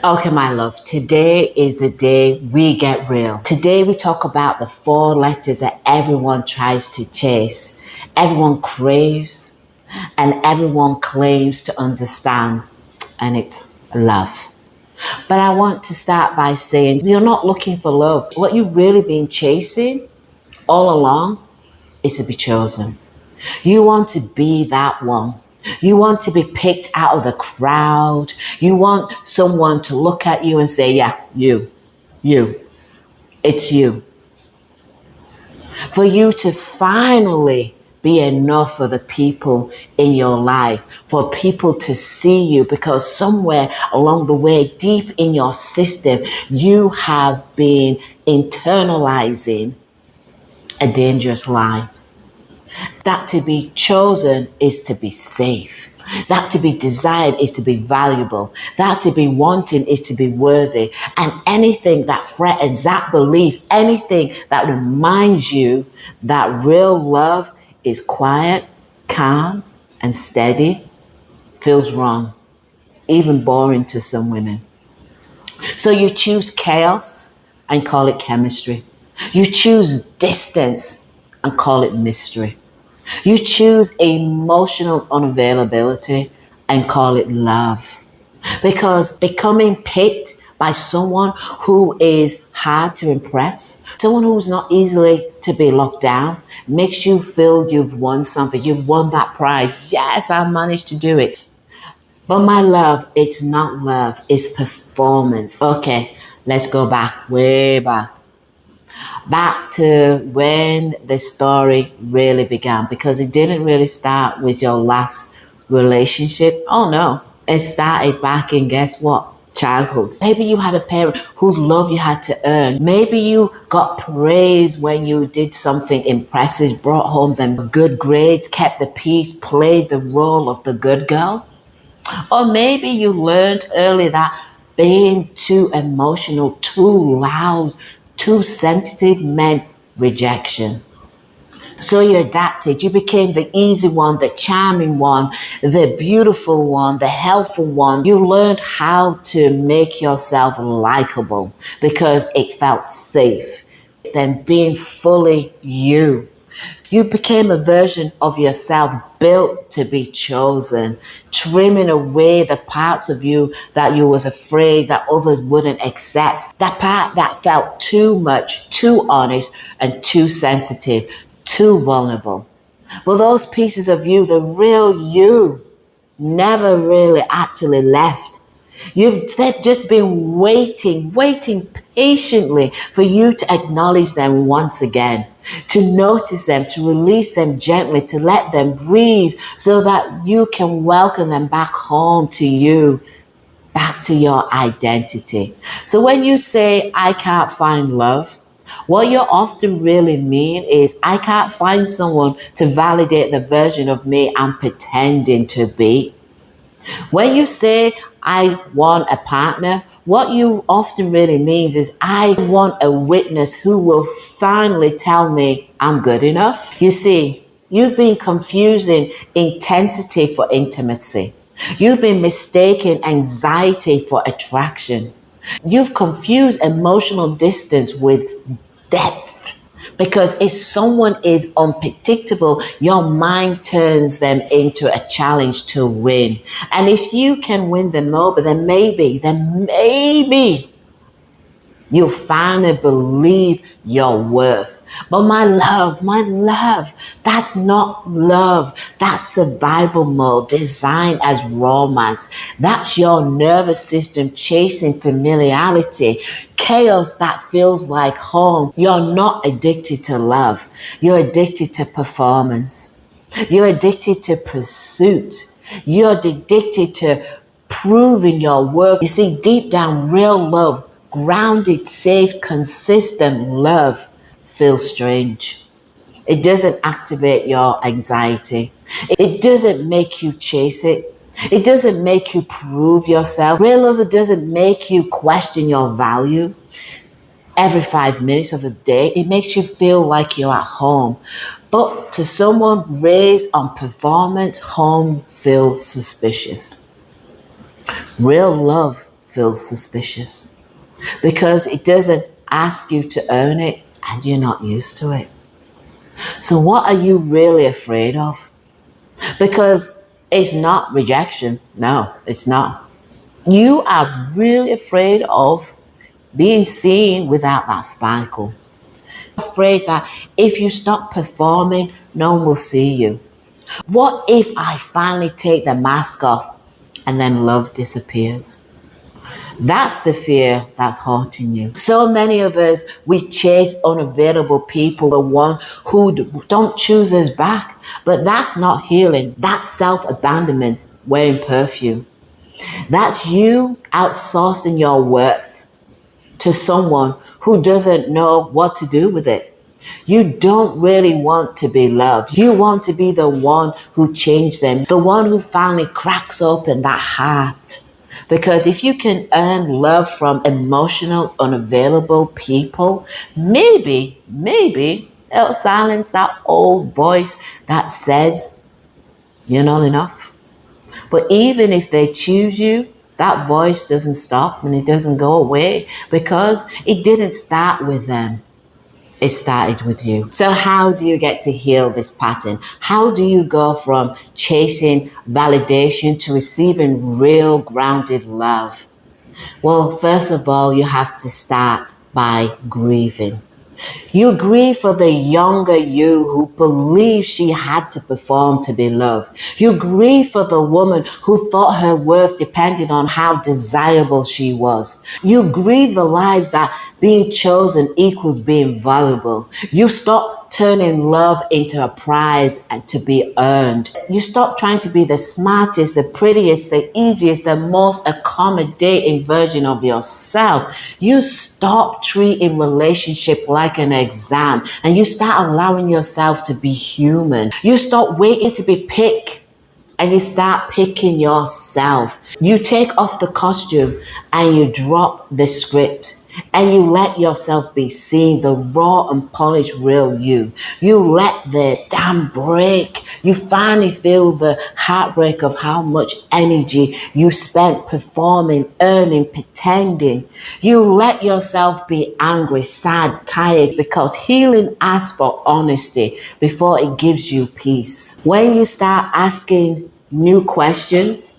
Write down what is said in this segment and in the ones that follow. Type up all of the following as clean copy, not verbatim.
Okay, my love, today is the day we get real. Today we talk about the four letters that everyone tries to chase, everyone craves, and everyone claims to understand, and it's love. But I want to start by saying you're not looking for love. What you've really been chasing all along is to be chosen. You want to be that one. You want to be picked out of the crowd. You want someone to look at you and say, yeah, you, it's you. For you to finally be enough for the people in your life, for people to see you, because somewhere along the way, deep in your system, you have been internalizing a dangerous lie. That to be chosen is to be safe. That to be desired is to be valuable. That to be wanting is to be worthy. And anything that threatens that belief, anything that reminds you that real love is quiet, calm, and steady, feels wrong, even boring to some women. So you choose chaos and call it chemistry. You choose distance and call it mystery. You choose emotional unavailability and call it love. Because becoming picked by someone who is hard to impress, someone who's not easily to be locked down, makes you feel you've won something. You've won that prize. Yes, I managed to do it. But my love, it's not love, it's performance. Okay, let's go back, way back. Back to when the story really began, because it didn't really start with your last relationship. Oh no, it started back in, guess what? Childhood. Maybe you had a parent whose love you had to earn. Maybe you got praise when you did something impressive, brought home them good grades, kept the peace, played the role of the good girl. Or maybe you learned early that being too emotional, too loud, too sensitive meant rejection. So you adapted. You became the easy one, the charming one, the beautiful one, the helpful one. You learned how to make yourself likable because it felt safe. Then being fully you. You became a version of yourself built to be chosen, trimming away the parts of you that you was afraid that others wouldn't accept. That part that felt too much, too honest, and too sensitive, too vulnerable. Well, those pieces of you, the real you, never really actually left. They've just been waiting patiently for you to acknowledge them once again, to notice them, to release them gently, to let them breathe so that you can welcome them back home to you, back to your identity. So when you say, I can't find love, what you often really mean is, I can't find someone to validate the version of me I'm pretending to be. When you say, I want a partner, what you often really means is, I want a witness who will finally tell me I'm good enough. You see, you've been confusing intensity for intimacy. You've been mistaking anxiety for attraction. You've confused emotional distance with depth. Because if someone is unpredictable, your mind turns them into a challenge to win. And if you can win them over, then maybe you'll finally believe your worth. But my love, that's not love. That's survival mode designed as romance. That's your nervous system chasing familiarity, chaos that feels like home. You're not addicted to love. You're addicted to performance. You're addicted to pursuit. You're addicted to proving your worth. You see, deep down, real love, grounded, safe, consistent love feels strange. It doesn't activate your anxiety. It doesn't make you chase it. It doesn't make you prove yourself. Real love doesn't make you question your value every 5 minutes of the day. It makes you feel like you're at home. But to someone raised on performance, home feels suspicious. Real love feels suspicious because it doesn't ask you to earn it and you're not used to it. So what are you really afraid of? Because it's not rejection. No, it's not. You are really afraid of being seen without that sparkle. Afraid that if you stop performing, no one will see you. What if I finally take the mask off and then love disappears? That's the fear that's haunting you. So many of us, we chase unavailable people, the one who don't choose us back. But that's not healing. That's self-abandonment wearing perfume. That's you outsourcing your worth to someone who doesn't know what to do with it. You don't really want to be loved. You want to be the one who changed them, the one who finally cracks open that heart. Because if you can earn love from emotional, unavailable people, maybe it'll silence that old voice that says you're not enough. But even if they choose you, that voice doesn't stop and it doesn't go away because it didn't start with them. It started with you. So how do you get to heal this pattern? How do you go from chasing validation to receiving real grounded love? Well, first of all, you have to start by grieving. You grieve for the younger you who believed she had to perform to be loved. You grieve for the woman who thought her worth depended on how desirable she was. You grieve the life that being chosen equals being valuable. You stop turning love into a prize and to be earned. You stop trying to be the smartest, the prettiest, the easiest, the most accommodating version of yourself. You stop treating relationship like an exam and you start allowing yourself to be human. You stop waiting to be picked and you start picking yourself. You take off the costume and you drop the script. And you let yourself be seen, the raw and polished real you. You let the dam break. You finally feel the heartbreak of how much energy you spent performing, earning, pretending. You let yourself be angry, sad, tired, because healing asks for honesty before it gives you peace. When you start asking new questions,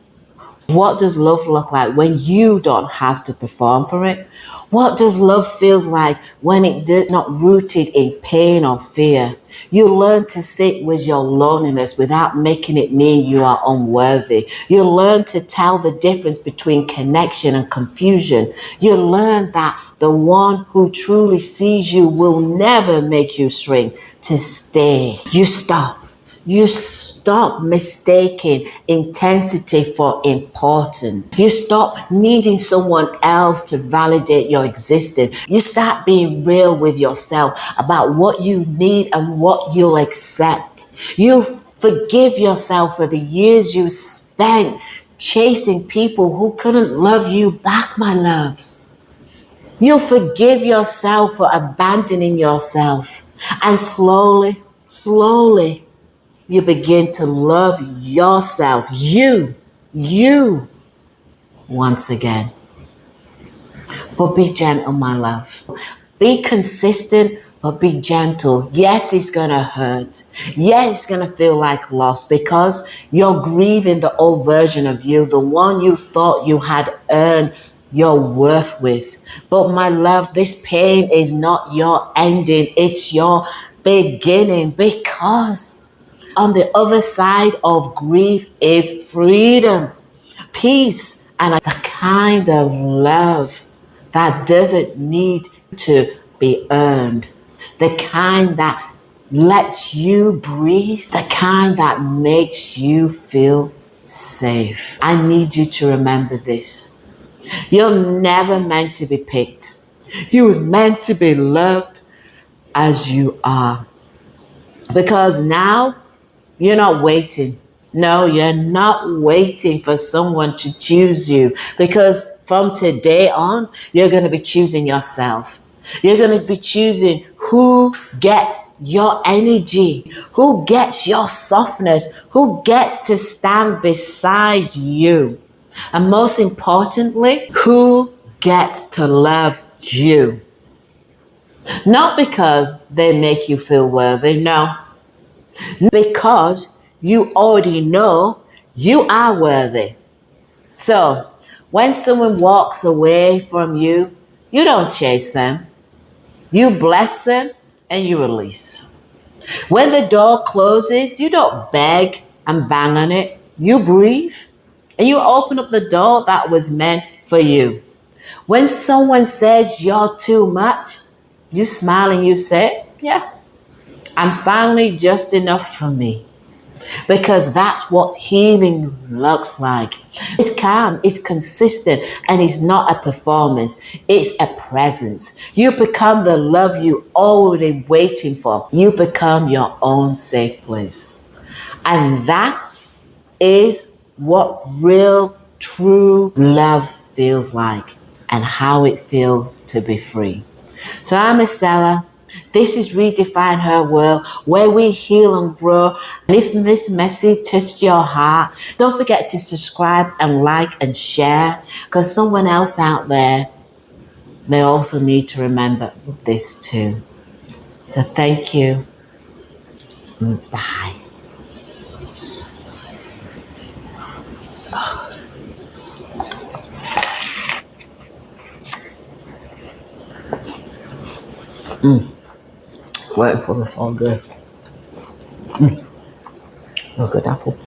what does love look like when you don't have to perform for it? What does love feels like when it is not rooted in pain or fear? You learn to sit with your loneliness without making it mean you are unworthy. You learn to tell the difference between connection and confusion. You learn that the one who truly sees you will never make you shrink to stay. You stop mistaking intensity for importance. You stop needing someone else to validate your existence. You start being real with yourself about what you need and what you'll accept. You forgive yourself for the years you spent chasing people who couldn't love you back, my loves. You forgive yourself for abandoning yourself. And slowly, you begin to love yourself, you, once again. But be gentle, my love. Be consistent, but be gentle. Yes, it's going to hurt. Yes, it's going to feel like loss because you're grieving the old version of you, the one you thought you had earned your worth with. But my love, this pain is not your ending. It's your beginning because on the other side of grief is freedom, peace, and the kind of love that doesn't need to be earned. The kind that lets you breathe. The kind that makes you feel safe. I need you to remember this. You're never meant to be picked. You were meant to be loved as you are. Because now, you're not waiting. No, you're not waiting for someone to choose you because from today on, you're going to be choosing yourself. You're going to be choosing who gets your energy, who gets your softness, who gets to stand beside you. And most importantly, who gets to love you? Not because they make you feel worthy, no. Because you already know you are worthy. So, when someone walks away from you, you don't chase them. You bless them and you release. When the door closes, you don't beg and bang on it. You breathe and you open up the door that was meant for you. When someone says you're too much, you smile and you say, yeah, I'm finally just enough for me. Because that's what healing looks like. It's calm, it's consistent, and it's not a performance, it's a presence. You become the love you already waiting for. You become your own safe place. And that is what real, true love feels like and how it feels to be free. So I'm Estella. This is Redefine Her World, where we heal and grow. And if this message touched your heart, don't forget to subscribe and like and share, because someone else out there may also need to remember this too. So thank you. Bye. Waiting for this all good. A good apple.